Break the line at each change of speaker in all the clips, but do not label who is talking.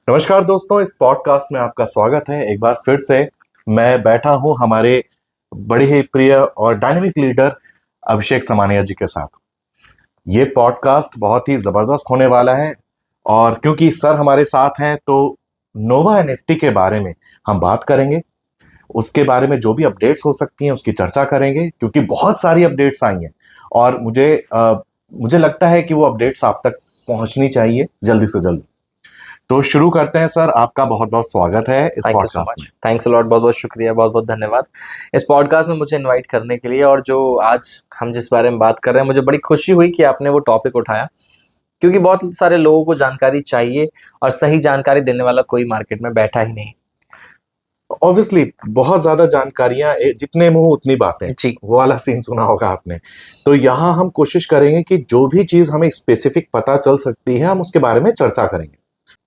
नमस्कार दोस्तों, इस पॉडकास्ट में आपका स्वागत है। एक बार फिर से मैं बैठा हूं हमारे बड़े ही प्रिय और डायनेमिक लीडर अभिषेक समानिया जी के साथ। ये पॉडकास्ट बहुत ही जबरदस्त होने वाला है और क्योंकि सर हमारे साथ हैं तो नोवा एनएफटी के बारे में हम बात करेंगे। उसके बारे में जो भी अपडेट्स हो सकती हैं उसकी चर्चा करेंगे, क्योंकि बहुत सारी अपडेट्स आई हैं और मुझे लगता है कि वो अपडेट्स आप तक पहुंचनी चाहिए जल्दी से जल्दी। तो शुरू करते हैं सर। आपका बहुत बहुत स्वागत है इस
thank you so
podcast
much.
में।
थैंक्स अ लॉट, बहुत बहुत शुक्रिया, बहुत बहुत धन्यवाद इस पॉडकास्ट में मुझे इनवाइट करने के लिए। और जो आज हम जिस बारे में बात कर रहे हैं, मुझे बड़ी खुशी हुई कि आपने वो टॉपिक उठाया, क्योंकि बहुत सारे लोगों को जानकारी चाहिए और सही जानकारी देने वाला कोई मार्केट में बैठा ही नहीं।
ऑब्वियसली बहुत ज्यादा जानकारियां, जितने मुंह उतनी बातें,
जी
वो वाला सीन सुना होगा आपने। तो यहाँ हम कोशिश करेंगे कि जो भी चीज हमें स्पेसिफिक पता चल सकती है हम उसके बारे में चर्चा करेंगे।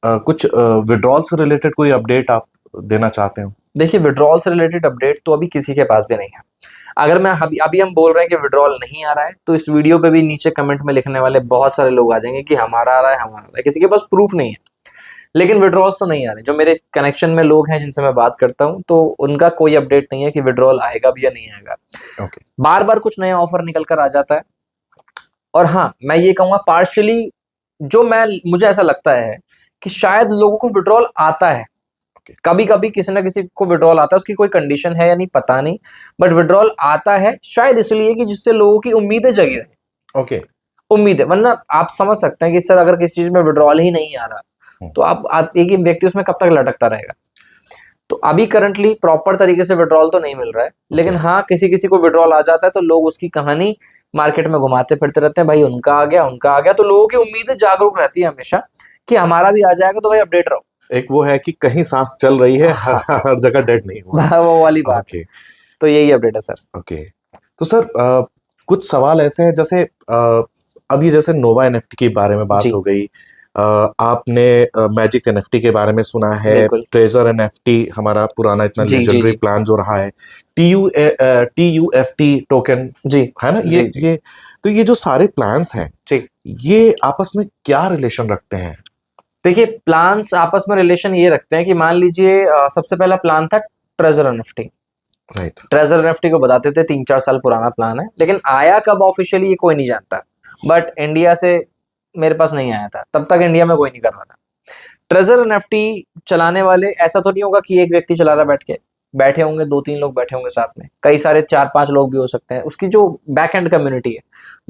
कुछ विड्रॉल से रिलेटेड कोई अपडेट आप देना चाहते हो?
देखिए, विड्रॉल से रिलेटेड अपडेट तो अभी किसी के पास भी नहीं है। अगर मैं अभी अभी हम बोल रहे हैं कि विड्रॉल नहीं आ रहा है, तो इस वीडियो पे भी नीचे कमेंट में लिखने वाले बहुत सारे लोग आ जाएंगे कि हमारा आ रहा है, हमारा आ रहा है। किसी के पास प्रूफ नहीं है, लेकिन विड्रॉल्स तो नहीं आ रहे। जो मेरे कनेक्शन में लोग हैं जिनसे मैं बात करता हूं, तो उनका कोई अपडेट नहीं है कि विड्रॉल आएगा भी या नहीं आएगा।
ओके।
बार बार कुछ नया ऑफर निकल कर आ जाता है। और हाँ, मैं ये कहूंगा पार्शियली, मुझे ऐसा लगता है कि शायद लोगों को विड्रॉल आता है। कभी कभी किसी ना किसी को विड्रॉल आता है, उसकी कोई कंडीशन है या नहीं पता नहीं, बट विड्रॉल आता है शायद इसलिए कि जिससे लोगों की उम्मीदें जगी रहे।
ओके।
उम्मीद है, वरना आप समझ सकते हैं कि सर अगर किसी चीज में विड्रॉल ही नहीं आ रहा, तो आप एक ही व्यक्ति उसमें कब तक लटकता रहेगा। तो अभी करंटली प्रॉपर तरीके से विड्रॉल तो नहीं मिल रहा है, लेकिन हाँ, किसी किसी को विड्रॉल आ जाता है तो लोग उसकी कहानी मार्केट में घुमाते फिरते रहते हैं, भाई उनका आ गया, उनका आ गया। तो लोगों की उम्मीदें जागरूक रहती है हमेशा कि हमारा भी आ जाएगा, तो भाई अपडेट रहो।
एक वो है कि कहीं सांस चल रही है, हर
हाँ,
हर जगह डेड नहीं हुआ।
वो वाली बात है।
ओके।
तो यही अपडेट है सर।
ओके। तो सर कुछ सवाल ऐसे हैं, जैसे अभी जैसे नोवा एनएफटी के बारे में बात
जी
हो गई। आपने मैजिक एनएफटी के बारे में सुना है।
बिल्कुल।
ट्रेजर एनएफटी हमारा पुराना इतना
जी जी
लेजेंडरी
जी
प्लान जो रहा है। टीयूएफटी टोकन
जी
है ना,
जी जी
ये तो ये जो सारे प्लान्स हैं,
जी।
ये आपस में क्या रिलेशन रखते हैं?
देखिए, प्लान्स आपस में रिलेशन ये रखते हैं कि मान लीजिए सबसे पहला प्लान था treasure NFT.
Right.
Treasure NFT को बताते थे 3-4 साल पुराना प्लान है, लेकिन आया कब ऑफिशियली ये कोई नहीं जानता। बट इंडिया से मेरे पास नहीं आया था, तब तक इंडिया में कोई नहीं कर रहा था। ट्रेजर एनएफटी चलाने वाले, ऐसा तो नहीं होगा कि एक व्यक्ति चला रहा बैठे होंगे, 2-3 लोग बैठे होंगे साथ में, कई सारे 4-5 लोग भी हो सकते हैं। उसकी जो बैक एंड कम्युनिटी है,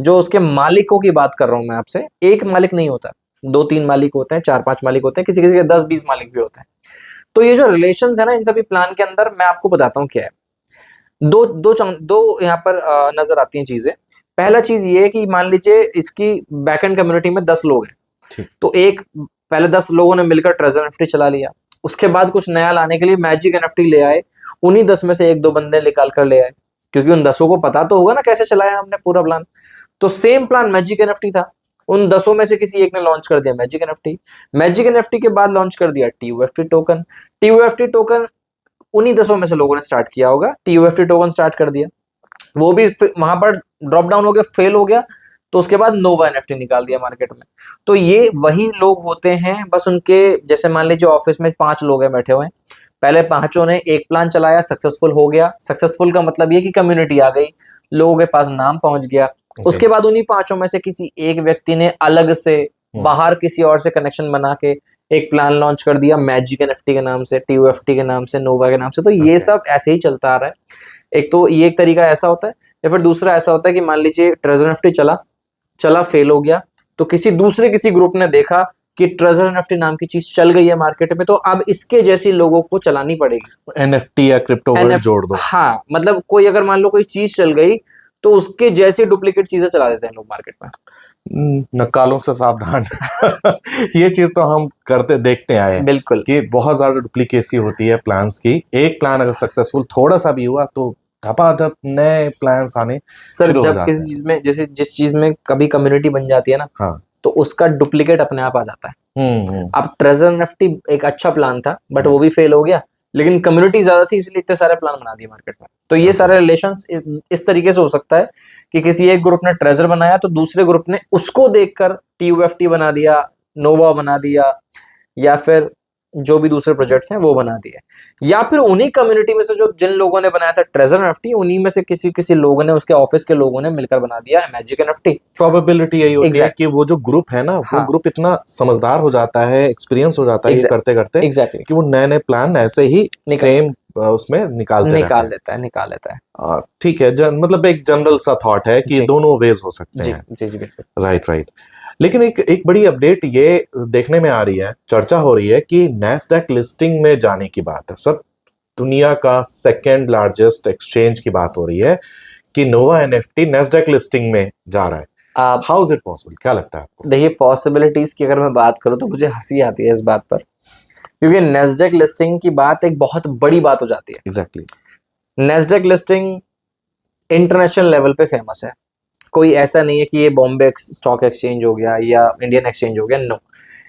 जो उसके मालिकों की बात कर रहा हूं मैं आपसे, एक मालिक नहीं होता, 2-3 मालिक होते हैं, 4-5 मालिक होते हैं, किसी किसी के 10-20 मालिक भी होते हैं। तो ये जो रिलेशन है ना इन सभी प्लान के अंदर, मैं आपको बताता हूँ क्या है। दो यहाँ पर नजर आती हैं चीजें। पहला चीज ये है कि मान लीजिए इसकी बैकएंड कम्युनिटी में 10 लोग हैं, तो एक पहले 10 लोगों ने मिलकर ट्रेजर एनएफटी चला लिया। उसके बाद कुछ नया लाने के लिए मैजिक एनएफटी ले आए, उन्हीं 10 में से 1-2 बंदे निकाल कर ले आए, क्योंकि उन 10 को पता तो होगा ना कैसे चलाया हमने पूरा प्लान। तो सेम प्लान मैजिक एनएफटी था, उन 10 में से किसी एक ने लॉन्च कर दिया मैजिक एनएफटी। मैजिक एनएफटी के बाद लॉन्च कर दिया टीयूएफटी टोकन। टीयूएफटी टोकन उन्हीं 10 में से लोगों ने स्टार्ट किया होगा, टीयूएफटी टोकन स्टार्ट कर दिया, वो भी वहां पर ड्रॉप डाउन हो गया, फेल हो गया। तो उसके बाद नोवा एनएफटी निकाल दिया मार्केट में। तो ये वही लोग होते हैं, बस उनके जैसे मान लीजिए ऑफिस में 5 लोग हैं बैठे हुए हैं, पहले 5 ने एक प्लान चलाया, सक्सेसफुल हो गया। सक्सेसफुल का मतलब ये कि कम्युनिटी आ गई, लोगों के पास नाम पहुंच गया। उसके बाद उन्हीं 5 में से किसी एक व्यक्ति ने अलग से बाहर किसी और से कनेक्शन बना के एक प्लान लॉन्च कर दिया, मैजिक एनएफटी के नाम से, टीयूएफटी के नाम से, नोवा के नाम से। तो ये सब ऐसे ही चलता आ रहा है। एक तो ये एक तरीका ऐसा होता है, या फिर दूसरा ऐसा होता है कि मान लीजिए ट्रेजर एनएफटी चला फेल हो गया, तो किसी ग्रुप ने देखा कि ट्रेजर एनएफटी नाम की चीज चल गई है मार्केट में, तो अब इसके जैसी लोगों को चलानी पड़ेगी।
एनएफटी या क्रिप्टो वर्ल्ड जोड़ दो।
हाँ, मतलब कोई अगर मान लो कोई चीज चल गई, तो उसके जैसी डुप्लीकेट चीजें चला देते हैं लोग मार्केट में।
नकालों से सावधान। ये चीज तो हम करते देखते आए हैं
बिल्कुल
कि बहुत ज्यादा डुप्लीकेसी होती है प्लान्स की। एक प्लान अगर सक्सेसफुल थोड़ा सा भी हुआ तो धपाधप नए प्लान्स आने
सर,
शुरू हो
जब
जाते
किसी
हैं।
चीज में जैसे जिस चीज में कभी कम्युनिटी बन जाती है ना,
हाँ।
तो उसका डुप्लीकेट अपने आप आ जाता है।
हम्म।
अब ट्रेजर एनएफटी एक अच्छा प्लान था, बट वो भी फेल हो गया, लेकिन कम्युनिटी ज्यादा थी, इसलिए इतने सारे प्लान बना दिए मार्केट में। तो ये सारे रिलेशंस इस तरीके से हो सकता है कि किसी एक ग्रुप ने ट्रेजर बनाया, तो दूसरे ग्रुप ने उसको देखकर टीयूएफटी बना दिया, नोवा बना दिया, या फिर जो भी दूसरे प्रोजेक्ट्स हैं वो बना दिए, या फिर उन्हीं कम्युनिटी में से जो जिन लोगों ने बनाया था ट्रेजर एनएफटी, उन्हीं में से किसी किसी लोगों ने, उसके ऑफिस के लोगों ने मिलकर बना दिया मैजिक एनएफटी।
प्रोबेबिलिटी यही होती है
Exactly.
कि वो जो ग्रुप है ना, वो
हाँ।
ग्रुप इतना समझदार हो जाता है, एक्सपीरियंस हो जाता है ये करते करते,
एग्जैक्टली
कि वो नए नए प्लान ऐसे ही सेम उसमें निकालते रहते हैं।
निकाल लेता है।
ठीक है, मतलब एक जनरल सा थॉट है कि
जी।
दोनों वेज हो सकते
जी
हैं।
जी जी बिल्कुल।
Right right. लेकिन एक बड़ी अपडेट ये देखने में आ रही है, चर्चा हो रही है कि नैस्डैक लिस्टिंग में जाने की बात है। सब दुनिया का सेकेंड लार्जेस्ट एक्सचेंज की बात हो रही है कि नोवा एनएफटी नैस्डैक लिस्टिंग में जा रहा है। हाउ इज इट पॉसिबल, क्या लगता है आपको?
देखिए, पॉसिबिलिटीज की अगर मैं बात करूं तो मुझे हंसी आती है इस बात पर, क्योंकि नैस्डैक लिस्टिंग की बात एक बहुत बड़ी बात हो जाती है।
Exactly.
Nasdaq listing international level पे फेमस है। कोई ऐसा नहीं है कि ये बॉम्बे स्टॉक एक्सचेंज हो गया या इंडियन एक्सचेंज हो गया, no,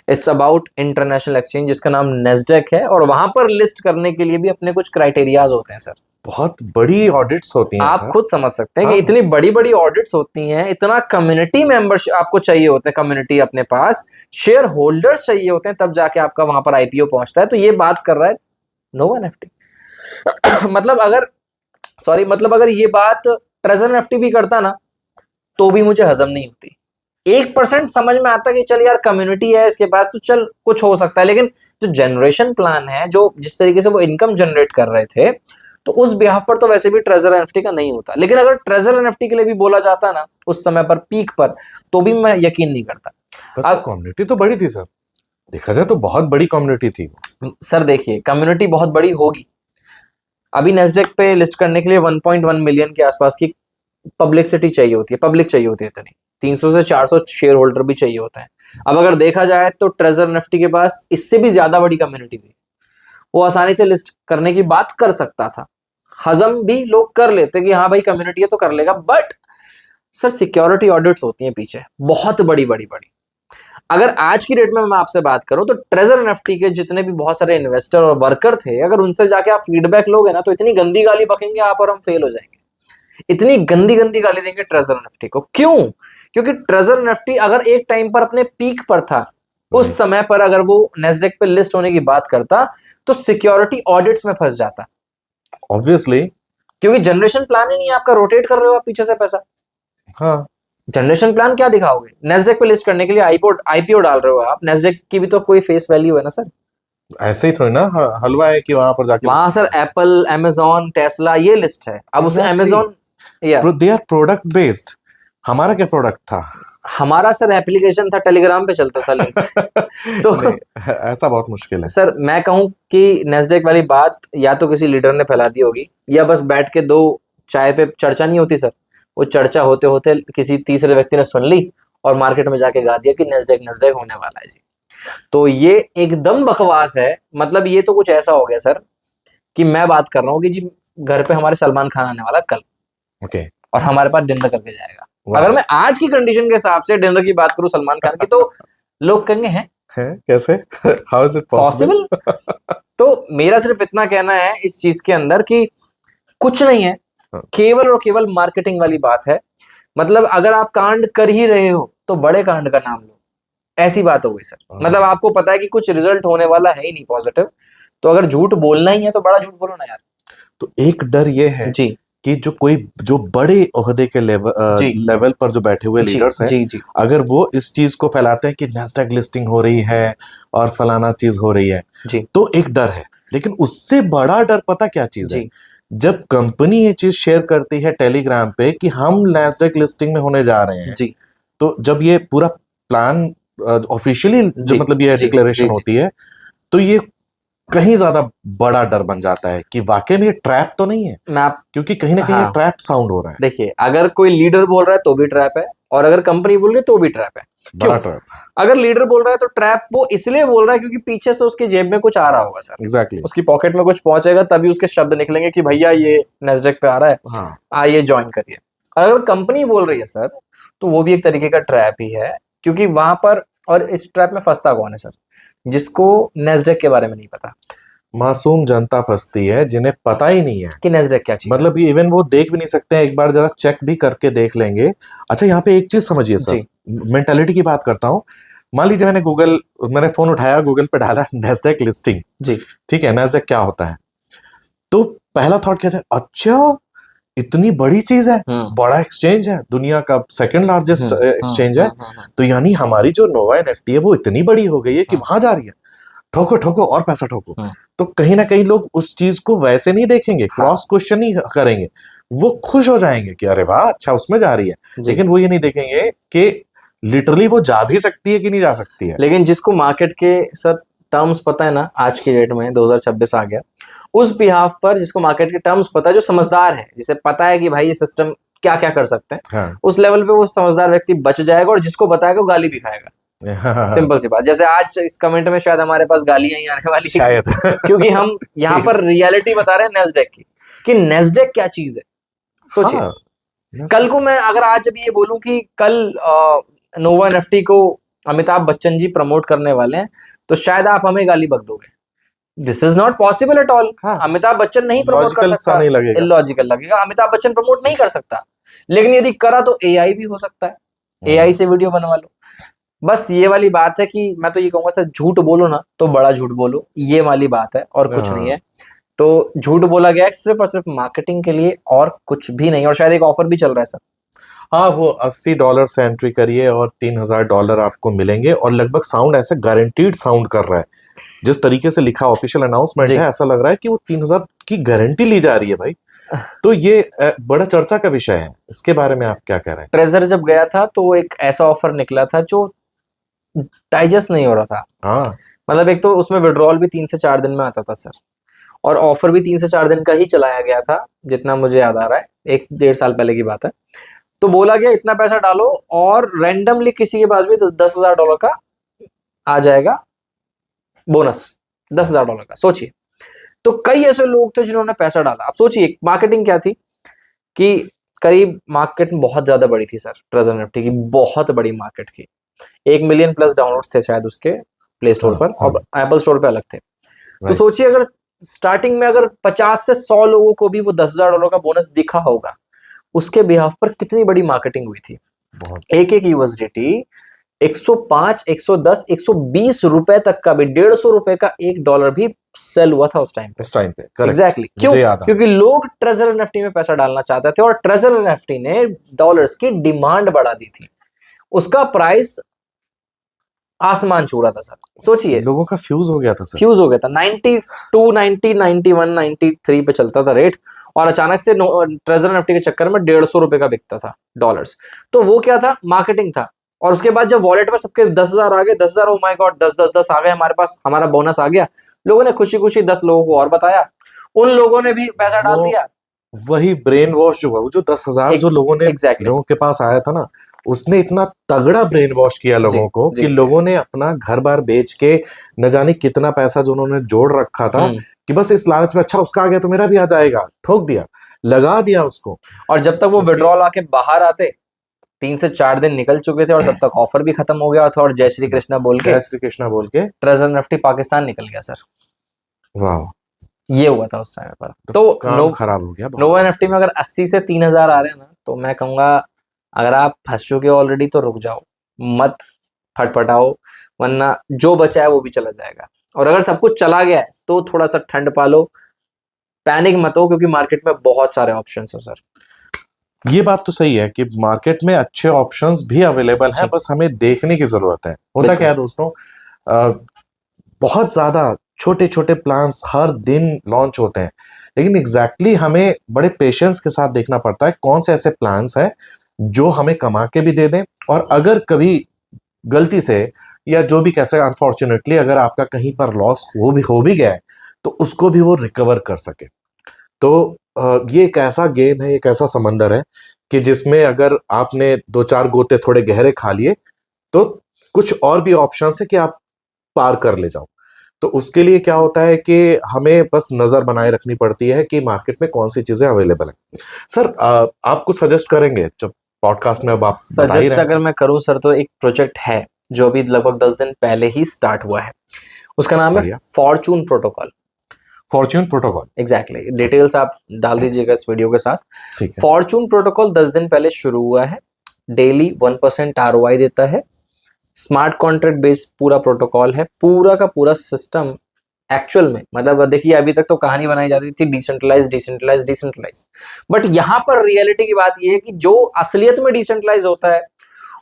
it's about international exchange जिसका नाम नैस्डैक है, और वहां पर लिस्ट करने के लिए भी अपने कुछ क्राइटेरियाज होते हैं सर।
बहुत बड़ी ऑडिट्स होती हैं
आप
सर।
खुद समझ सकते हैं
हाँ।
कि इतनी बड़ी बड़ी ऑडिट्स होती हैं, इतना कम्युनिटी मेंबरशिप आपको चाहिए होते हैं, कम्युनिटी अपने पास, शेयर होल्डर्स चाहिए होते हैं, तब जाके आपका वहां पर आईपीओ पहुंचता है। तो ये बात कर रहा है नोवा एनएफटी। मतलब अगर ये बात ट्रेजर एनएफटी भी करता ना, तो भी मुझे हजम नहीं होती। 1% समझ में आता कि चल यार कम्युनिटी है इसके पास तो चल कुछ हो सकता है, लेकिन जो जनरेशन प्लान है, जो जिस तरीके से वो इनकम जनरेट कर रहे थे, तो उस बिहाफ पर तो वैसे भी ट्रेजर एनएफटी का नहीं होता। लेकिन अगर ट्रेजर एनएफटी के लिए भी बोला जाता ना उस समय पर, पीक पर, तो भी मैं यकीन नहीं करता।
बस कम्युनिटी तो बड़ी थी सर, देखा जाए तो बहुत बड़ी कम्युनिटी थी।
सर देखिए, कम्युनिटी बहुत बड़ी होगी। अभी नैस्डैक पे लिस्ट करने के लिए 1.1 मिलियन के आसपास की पब्लिसिटी चाहिए होती है, पब्लिक चाहिए होती है इतनी, 300 से 400 शेयर होल्डर भी चाहिए होते हैं। अब अगर देखा जाए तो ट्रेजर एनएफटी के पास इससे भी ज्यादा बड़ी कम्युनिटी थी, वो आसानी से लिस्ट करने की बात कर सकता था। हजम भी लोग कर लेते कि हाँ भाई कम्युनिटी है तो कर लेगा, बट सर सिक्योरिटी ऑडिट्स होती हैं पीछे बहुत बड़ी बड़ी बड़ी। अगर आज की डेट में मैं आपसे बात करूं तो ट्रेजर एनएफटी के जितने भी बहुत सारे इन्वेस्टर और वर्कर थे, अगर उनसे जाके आप फीडबैक लोगे ना, तो इतनी गंदी गाली बकेंगे आप और हम फेल हो जाएंगे। इतनी गंदी गंदी गाली देंगे ट्रेजर एनएफटी को। क्यों? क्योंकि ट्रेजर एनएफटी अगर एक टाइम पर अपने पीक पर था, उस समय पर अगर वो नैस्डैक पे लिस्ट होने की बात करता, तो सिक्योरिटी ऑडिट्स में फंस जाता।
ऑब्वियसली,
क्योंकि जनरेशन प्लान ही नहीं है आपका, रोटेट कर रहे हो आप पीछे से पैसा।
हाँ,
जनरेशन प्लान क्या दिखाओगे? नैस्डैक पे लिस्ट करने के लिए आईपीओ डाल रहे हो आप, नैस्डैक की भी तो कोई फेस वैल्यू है ना सर।
ऐसे ही थोड़ी ना हलवा है कि वहां पर जाके
वहां सर एप्पल, अमेजॉन, टेस्ला ये लिस्ट है। अब उसे अमेजॉन या
दे आर प्रोडक्ट बेस्ड। हमारा क्या प्रोडक्ट था?
हमारा सर एप्लीकेशन था, टेलीग्राम पे चलता था लिंक। तो
ऐसा बहुत मुश्किल है
सर मैं कहूं कि नैस्डैक वाली बात या तो किसी लीडर ने फैला दी होगी, या बस बैठ के दो चाय पे चर्चा नहीं होती सर, वो चर्चा होते होते किसी तीसरे व्यक्ति ने सुन ली और मार्केट में जाके गा दिया कि नैस्डैक नैस्डैक होने वाला है जी। तो ये एकदम बकवास है। मतलब ये तो कुछ ऐसा हो गया सर कि मैं बात कर रहा हूँ कि जी घर पे हमारे सलमान खान आने वाला कल,
ओके,
और हमारे पास डिनर करके जाएगा। अगर मैं आज की कंडीशन के हिसाब से डिनर की बात करूं सलमान खान की, तो लोग कहेंगे हैं
कैसे, हाउ इज इट पॉसिबल?
तो मेरा सिर्फ इतना कहना है इस चीज के अंदर कि कुछ नहीं है, केवल और केवल मार्केटिंग वाली बात है। मतलब अगर आप कांड कर ही रहे हो तो बड़े कांड का नाम लो, ऐसी बात हो गई सर। मतलब आपको पता है कि कुछ रिजल्ट होने वाला है ही नहीं पॉजिटिव, तो अगर झूठ बोलना ही है तो बड़ा झूठ बोलो ना यार।
तो एक डर ये है
जी
कि जो बड़े ओहदे के लेवल पर जो बैठे हुए लीडर्स हैं,
जी
अगर वो इस चीज को फैलाते हैं कि नैस्डैक लिस्टिंग हो रही है और फलाना चीज हो रही है,
जी,
तो एक डर है। लेकिन उससे बड़ा डर पता क्या चीज है?
जी
जब कंपनी ये चीज शेयर करती है टेलीग्राम पे कि हम नैस्डैक लिस्टिंग में होने जा रहे हैं,
जी,
तो जब ये पूरा प्लान ऑफिशियली जो मतलब ये डिक्लेरेशन होती है, तो ये कहीं ज्यादा बड़ा डर बन जाता है कि वाकई में ये ट्रैप तो नहीं है। क्योंकि कहीं ना कहीं ये ट्रैप साउंड हो रहा है।
देखिए, अगर कोई लीडर बोल रहा है तो भी ट्रैप है, और अगर कंपनी बोल रही है तो भी ट्रैप है।
बड़ा ट्रैप।
अगर लीडर बोल रहा है तो ट्रैप वो इसलिए बोल रहा है क्योंकि पीछे से उसकी जेब में कुछ आ रहा होगा सर।
एग्जैक्टली,
उसकी पॉकेट में कुछ पहुंचेगा तभी उसके शब्द निकलेंगे कि भैया ये नैस्डैक पे आ रहा है,
हाँ,
आइए ज्वाइन करिए। अगर कंपनी बोल रही है सर, तो वो भी एक तरीके का ट्रैप ही है, क्योंकि वहां पर, और इस ट्रैप में फंसता कौन है सर? जिसको नैस्डैक के बारे में नहीं पता।
मासूम जनता फंसती है जिन्हें पता ही नहीं है
कि नैस्डैक क्या चीज,
मतलब इवन वो देख भी नहीं सकते हैं, एक बार जरा चेक भी करके देख लेंगे। अच्छा, यहाँ पे एक चीज समझिए सर, मेंटालिटी की बात करता हूँ। मान लीजिए मैंने फोन उठाया, गूगल पे डाला नैस्डैक लिस्टिंग,
जी
ठीक है, नैस्डैक क्या होता है, तो पहला थॉट क्या था, अच्छा इतनी बड़ी चीज है, बड़ा एक्सचेंज है, दुनिया का सेकंड लार्जेस्ट एक्सचेंज है, तो यानी हमारी जो नोवा एनएफटी है वो इतनी बड़ी हो गई है कि वहां जा रही है, ठोको ठोको और पैसा ठोको। तो कहीं ना कहीं लोग उस चीज को वैसे नहीं देखेंगे, क्रॉस क्वेश्चन नहीं करेंगे, वो खुश हो जाएंगे कि अरे वाह अच्छा उसमें जा रही है, लेकिन वो ये नहीं देखेंगे कि लिटरली वो जा भी सकती है कि नहीं जा सकती है।
लेकिन जिसको मार्केट के सर टर्म्स पता है ना, आज की डेट में 2026 आ गया, उस बिहाफ पर जिसको मार्केट के टर्म्स पता है, जो समझदार है, जिसे पता है कि भाई ये सिस्टम क्या क्या कर सकते हैं,
हाँ।
उस लेवल पे वो समझदार व्यक्ति बच जाएगा, और जिसको बताएगा वो गाली भी खाएगा। सिंपल सी बात, जैसे आज इस कमेंट में शायद हमारे पास गालियां ही आने वाली
शायद
क्योंकि हम यहाँ पर रियलिटी बता रहे हैं नेस्डेक की, कि नेस्डेक क्या चीज है। सोचिए,
हाँ,
कल को मैं अगर आज अभी ये बोलूं कि कल नोवा एनएफटी को अमिताभ बच्चन जी प्रमोट करने वाले हैं, तो शायद आप हमें गाली बक दोगे। This is not possible at all. Amitabh Bachchan नहीं प्रमोट कर सकता, इलॉजिकल लगेगा, अमिताभ बच्चन प्रमोट नहीं कर सकता, लेकिन यदि करा तो एआई भी हो सकता है, एआई से वीडियो बनवा लो। बस ये वाली बात है कि मैं तो ये कहूंगा सर, झूठ बोलो ना तो बड़ा झूठ बोलो, ये वाली बात है और कुछ नहीं है। तो झूठ बोला गया है सिर्फ और सिर्फ मार्केटिंग के लिए, और कुछ भी नहीं। और शायद एक ऑफर भी चल रहा है सर।
हाँ, वो $80 से एंट्री करिए और $3000 आपको मिलेंगे, और लगभग साउंड ऐसे गारंटीड साउंड कर रहा है, जिस तरीके से लिखा ऑफिशियल अनाउंसमेंट है, ऐसा लग रहा है कि वो 3000 की गारंटी ली जा रही है भाई। तो ये बड़ा चर्चा का विषय है, इसके बारे में आप क्या कह रहे हैं?
ट्रेजर जब गया था तो एक ऐसा ऑफर निकला था जो डाइजेस्ट नहीं हो रहा था।
हाँ,
मतलब एक तो उसमें विड्रॉल भी 3 से 4 दिन में आता था सर, और ऑफर भी 3 से 4 दिन का ही चलाया गया था, जितना मुझे याद आ रहा है, 1-1.5 साल पहले की बात है। तो बोला गया इतना पैसा डालो और रैंडमली किसी के पास भी $10,000 का आ जाएगा बोनस, $10,000 का। सोचिए, तो कई ऐसे लोग थे जिन्होंने पैसा डाला। अब सोचिए मार्केटिंग क्या थी, कि करीब मार्केट में बहुत ज्यादा बड़ी थी सर, ट्रेजर एनएफटी की बहुत बड़ी मार्केट की, 1 मिलियन प्लस डाउनलोड्स थे शायद उसके प्ले स्टोर पर, और एप्पल स्टोर पे अलग थे। तो सोचिए, अगर स्टार्टिंग में अगर 50 से 100 लोगों को भी वो $10,000 का बोनस दिखा होगा, उसके बिहाफ पर कितनी बड़ी मार्केटिंग हुई थी। एक यूएसडीटी 105, 110, 120 रुपए तक का भी, $150 का $1 भी सेल हुआ था उस टाइम पे। एग्जैक्टली, क्यों? क्योंकि लोग ट्रेजर एनएफटी में पैसा डालना चाहते थे, और ट्रेजर एनएफटी ने डॉलर्स की डिमांड बढ़ा दी थी, उसका प्राइस आसमान छू रहा था सर। सोचिए,
लोगों का फ्यूज हो गया था सर,
फ्यूज हो गया था। 92, 90, 91, 93 पे चलता था रेट, और अचानक से ट्रेजर एनएफटी के चक्कर में $150 का बिकता था डॉलर्स। तो वो क्या था, मार्केटिंग था। और उसके बाद जब वॉलेट में सबके 10,000 आ गए, 10,000, ओ माय गॉड, 10 आ गए हमारे पास, हमारा बोनस आ गया, लोगों ने खुशी खुशी 10 लोगों को और बताया, उन लोगों ने भी पैसा डाल दिया।
वही ब्रेन वॉश जो हुआ, वो जो 10,000 जो लोगों के पास आया था ना, उसने इतना तगड़ा ब्रेन वॉश किया लोगों को कि लोगों ने अपना घर बार बेच के न जाने कितना पैसा जो उन्होंने जोड़ रखा था, कि बस इस लालच में अच्छा उसका आ गया तो मेरा भी आ जाएगा, ठोक दिया, लगा दिया उसको।
और जब तक वो विड्रॉल आके बाहर आते, 3 से 4 दिन निकल चुके थे, और तब तक ऑफर भी खत्म हो गया था, और जय श्री कृष्णा बोल के ट्रेजर एनएफटी पाकिस्तान निकल गया सर।
वाह,
ये हुआ था उस टाइम पर। तो
काम खराब हो गया।
नोवा एनएफटी में अगर 80 से 3,000 आ रहे हैं ना, तो मैं कहूंगा अगर आप फंस चुके हो ऑलरेडी तो रुक जाओ, मत फटफटाओ, वरना जो बचा है वो भी चला जाएगा। और अगर सब कुछ चला गया है तो थोड़ा सा ठंड पालो, पैनिक मत हो, क्योंकि मार्केट में बहुत सारे ऑप्शंस हैं सर।
ये बात तो सही है कि मार्केट में अच्छे ऑप्शंस भी अवेलेबल हैं, बस हमें देखने की जरूरत है। होता क्या है दोस्तों, बहुत ज्यादा छोटे छोटे प्लान्स हर दिन लॉन्च होते हैं, लेकिन एग्जैक्टली हमें बड़े पेशेंस के साथ देखना पड़ता है कौन से ऐसे प्लान्स हैं जो हमें कमा के भी दे दें, और अगर कभी गलती से या जो भी कैसे अनफॉर्चुनेटली अगर आपका कहीं पर लॉस हो भी गया है, तो उसको भी वो रिकवर कर सके। तो ये एक ऐसा गेम है, एक ऐसा समंदर है कि जिसमें अगर आपने 2-4 गोते थोड़े गहरे खा लिए तो कुछ और भी ऑप्शन है कि आप पार कर ले जाओ। तो उसके लिए क्या होता है कि हमें बस नजर बनाए रखनी पड़ती है कि मार्केट में कौन सी चीजें अवेलेबल है। सर, आप कुछ सजेस्ट करेंगे जब पॉडकास्ट में अब आप
सजेस्ट अगर मैं करूं सर, तो एक प्रोजेक्ट है जो अभी लगभग 10 दिन पहले ही स्टार्ट हुआ है, उसका नाम है Fortune protocol.
Fortune protocol,
exactly, details आप डाल दीजिएगा इस वीडियो के साथ। फॉर्चून प्रोटोकॉल 10 दिन पहले शुरू हुआ है, डेली 1% ROI देता है, स्मार्ट कॉन्ट्रैक्ट बेस्ड पूरा प्रोटोकॉल है, पूरा का पूरा सिस्टम एक्चुअल में, मतलब देखिए अभी तक तो कहानी बनाई जाती थी डिसेंट्रलाइज डिसेंट्रलाइज डिसेंट्रलाइज, बट यहाँ पर रियलिटी की बात ये है कि जो असलियत में डिसेंट्रलाइज होता है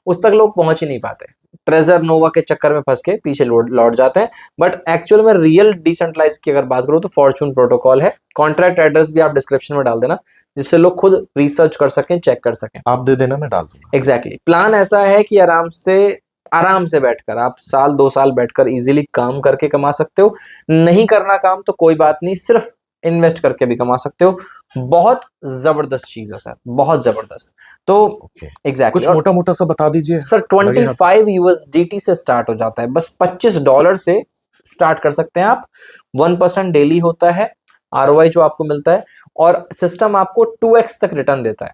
उस तक लोग पहुंच ही नहीं पाते, ट्रेजर नोवा के चक्कर में फंस के पीछे लौट जाते हैं। बट एक्चुअल में रियल डिसेंट्रलाइज की अगर बात करूं तो फॉर्चून प्रोटोकॉल है। कॉन्ट्रैक्ट एड्रेस भी आप डिस्क्रिप्शन में डाल देना, जिससे लोग खुद रिसर्च कर सकें, चेक कर सकें।
आप दे देना, मैं डाल दूंगा।
एग्जैक्टली प्लान ऐसा है कि आराम से बैठकर आप साल 2 साल बैठकर इजीली काम करके कमा सकते हो। नहीं करना काम तो कोई बात नहीं, सिर्फ इन्वेस्ट करके भी कमा सकते हो। बहुत जबरदस्त चीज है सर, बहुत जबरदस्त। तो एग्जैक्टली
कुछ मोटा मोटा सा बता दीजिए
सर। 25 USDT से स्टार्ट हो जाता है, बस $25 से स्टार्ट कर सकते हैं आप। 1% डेली होता है ROI जो आपको मिलता है, और सिस्टम आपको 2x तक रिटर्न देता है।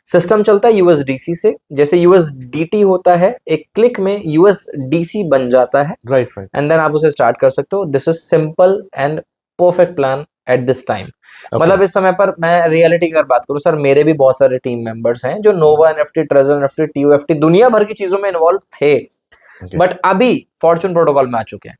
सिस्टम चलता है USDC से, जैसे USDT होता है, एक क्लिक में USDC बन जाता है।
राइट।
एंड देन आप उसे स्टार्ट कर सकते हो। This is simple and perfect plan at this time. मतलब इस समय पर मैं रियलिटी की अगर बात करूं सर, मेरे भी बहुत सारे टीम मेंबर्स हैं जो नोवा NFT, ट्रेजर NFT, TUFT दुनिया भर की चीजों में इन्वॉल्व थे, बट अभी फॉर्चून प्रोटोकॉल में आ चुके हैं।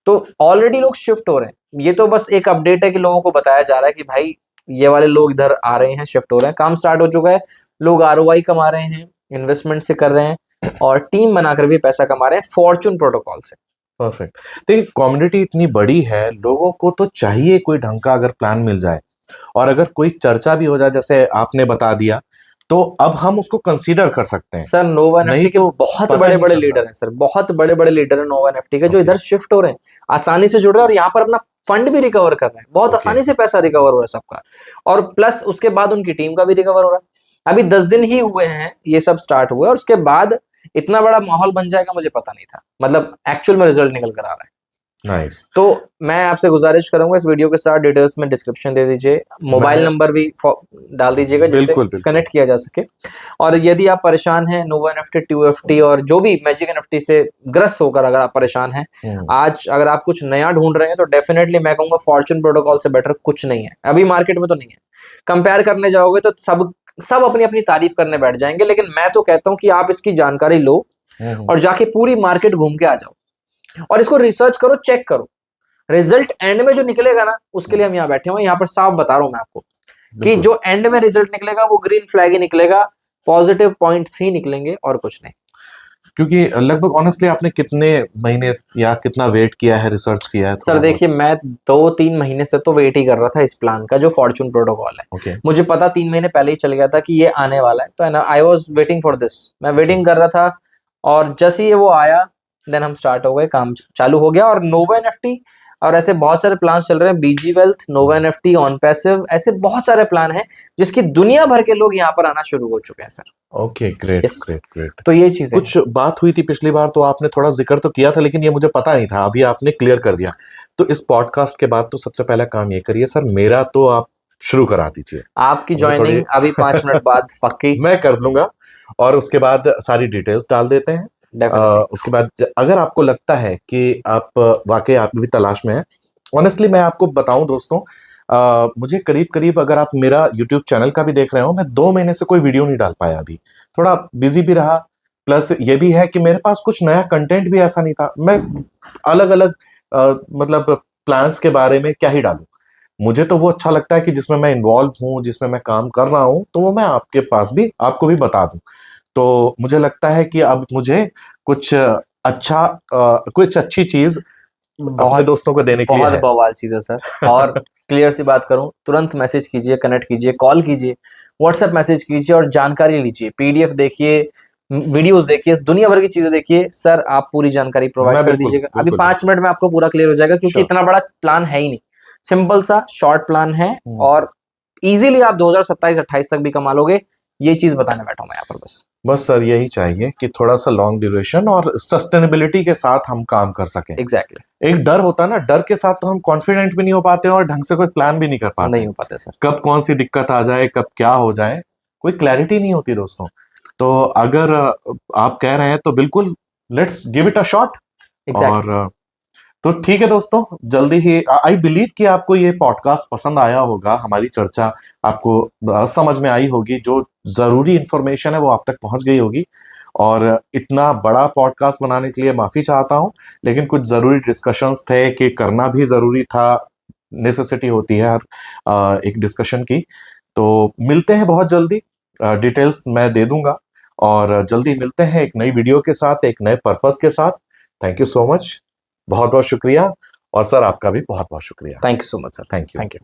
तो ऑलरेडी लोग शिफ्ट हो रहे हैं। ये तो बस एक अपडेट है कि लोगों को बताया जा रहा है कि भाई ये वाले लोग इधर आ रहे हैं, शिफ्ट हो रहे हैं, काम स्टार्ट हो चुका है, लोग ROI कमा रहे हैं, इन्वेस्टमेंट से कर रहे हैं, और टीम बनाकर भी पैसा कमा रहे हैं फॉर्चून प्रोटोकॉल से।
परफेक्ट। देखिए कम्युनिटी इतनी बड़ी है, लोगों को तो चाहिए कोई ढंग का अगर प्लान मिल जाए, और अगर कोई चर्चा भी हो जाए जैसे आपने बता दिया, तो अब हम उसको कंसीडर कर सकते हैं।
सर नोवा NFT के बहुत बड़े बड़े लीडर हैं सर, बहुत बड़े बड़े लीडर हैं नोवा NFT के, जो इधर शिफ्ट हो रहे हैं, आसानी से जुड़ रहे हैं, और यहाँ पर अपना फंड भी रिकवर कर रहे हैं। बहुत आसानी से पैसा रिकवर हो रहा है सबका, और प्लस उसके बाद उनकी टीम का भी रिकवर हो रहा है। अभी 10 दिन ही हुए हैं ये सब स्टार्ट हुए, और उसके बाद इतना बड़ा माहौल बन जाएगा मुझे पता नहीं था। मतलब एक्चुअल में रिजल्ट निकल कर आ रहा है।
नाइस।
तो मैं आपसे गुजारिश करूंगा इस वीडियो के साथ डिटेल्स में डिस्क्रिप्शन दे दीजिए, मोबाइल नंबर भी डाल दीजिएगा जिससे कनेक्ट किया जा सके। और यदि आप परेशान हैं नोवा NFT, TUFT और जो भी मैजिक NFT से ग्रस्त होकर अगर आप परेशान हैं, आज अगर आप कुछ नया ढूंढ रहे हैं, तो डेफिनेटली मैं कहूंगा फॉर्चून प्रोटोकॉल से बेटर कुछ नहीं है अभी मार्केट में, तो नहीं है। कंपेयर करने जाओगे तो सब अपनी अपनी तारीफ करने बैठ जाएंगे, लेकिन मैं तो कहता हूं कि आप इसकी जानकारी लो और जाके पूरी मार्केट घूम के आ जाओ, और इसको रिसर्च करो, चेक करो। रिजल्ट एंड में जो निकलेगा ना, उसके लिए हम यहाँ बैठे हुए हैं। यहाँ पर साफ बता रहा हूं मैं आपको कि जो एंड में रिजल्ट निकलेगा वो ग्रीन फ्लैग ही निकलेगा, पॉजिटिव पॉइंट्स ही निकलेंगे और कुछ नहीं।
क्योंकि लगभग ऑनेस्टली आपने कितने महीने या कितना वेट किया है, रिसर्च किया है?
सर देखिए मैं 2-3 महीने से तो वेट ही कर रहा था इस प्लान का, जो फॉर्चून प्रोटोकॉल है। मुझे पता 3 महीने पहले ही चल गया था कि ये आने वाला है, तो I was waiting for this, मैं वेटिंग कर रहा था, और जैसे ही वो आया देन हम स्टार्ट हो गए, काम चालू हो गया। और नोवा NFT और ऐसे बहुत सारे प्लान चल रहे हैं, BG Wealth, Nova NFT, on passive, ऐसे बहुत सारे प्लान हैं जिसकी दुनिया भर के लोग यहाँ पर आना शुरू हो चुके हैं sir.
Okay, great great great.
तो ये चीज
कुछ बात हुई थी पिछली बार, तो आपने थोड़ा जिक्र तो किया था, लेकिन ये मुझे पता नहीं था, अभी आपने क्लियर कर दिया। तो इस पॉडकास्ट के बाद तो सबसे पहला काम ये करिए सर, मेरा तो आप शुरू करा दीजिए।
आपकी ज्वाइनिंग अभी 5 मिनट बाद पक्की
मैं कर दूंगा, और उसके बाद सारी डिटेल्स डाल देते हैं। उसके बाद अगर आपको लगता है कि आप वाकई आप भी तलाश में हैं, ऑनेस्टली मैं आपको बताऊं दोस्तों, मुझे करीब करीब, अगर आप मेरा YouTube चैनल का भी देख रहे हो, मैं 2 महीने से कोई वीडियो नहीं डाल पाया, अभी थोड़ा बिजी भी रहा, प्लस ये भी है कि मेरे पास कुछ नया कंटेंट भी ऐसा नहीं था। मैं अलग अलग मतलब प्लान्स के बारे में क्या ही डालूं, मुझे तो वो अच्छा लगता है कि जिसमें मैं इन्वॉल्व हूं, जिसमें मैं काम कर रहा हूं, तो वो मैं आपको भी बता दूं। तो मुझे लगता है कि अब मुझे कुछ अच्छी चीज अपने दोस्तों को देने के लिए है।
बहुत बवाल चीज है सर। और क्लियर सी बात करूं, तुरंत मैसेज कीजिए, कनेक्ट कीजिए, कॉल कीजिए, व्हाट्सएप मैसेज कीजिए, और जानकारी लीजिए, PDF देखिए, वीडियोस देखिए, दुनिया भर की चीजें देखिए। सर आप पूरी जानकारी प्रोवाइड कर दीजिएगा। अभी 5 मिनट में आपको पूरा क्लियर हो जाएगा, क्योंकि इतना बड़ा प्लान है ही नहीं, सिंपल सा शॉर्ट प्लान है, और इजीली आप 2027-28 तक भी कमा लोगे। ये चीज बताने बैठा हूं मैं यहाँ पर।
बस सर यही चाहिए कि थोड़ा सा लॉन्ग ड्यूरेशन और सस्टेनेबिलिटी के साथ हम काम कर सकें।
एग्जैक्टली।
एक डर होता है ना, डर के साथ तो हम कॉन्फिडेंट भी नहीं हो पाते और ढंग से कोई प्लान भी नहीं कर पाते।
नहीं हो पाते सर।
कब कौन सी दिक्कत आ जाए, कब क्या हो जाए, कोई क्लैरिटी नहीं होती दोस्तों। तो अगर आप कह रहे हैं तो बिल्कुल let's give it a shot. और तो ठीक है दोस्तों, जल्दी ही आई बिलीव कि आपको ये पॉडकास्ट पसंद आया होगा, हमारी चर्चा आपको समझ में आई होगी, जो जरूरी इंफॉर्मेशन है वो आप तक पहुंच गई होगी। और इतना बड़ा पॉडकास्ट बनाने के लिए माफी चाहता हूं, लेकिन कुछ जरूरी डिस्कशंस थे कि करना भी जरूरी था, नेसेसिटी होती है हर एक डिस्कशन की। तो मिलते हैं बहुत जल्दी, डिटेल्स मैं दे दूंगा, और जल्दी मिलते हैं एक नई वीडियो के साथ, एक नए पर्पस के साथ। थैंक यू सो मच, बहुत बहुत शुक्रिया। और सर आपका भी बहुत बहुत शुक्रिया।
Thank you so much sir.
Thank you.
Thank you.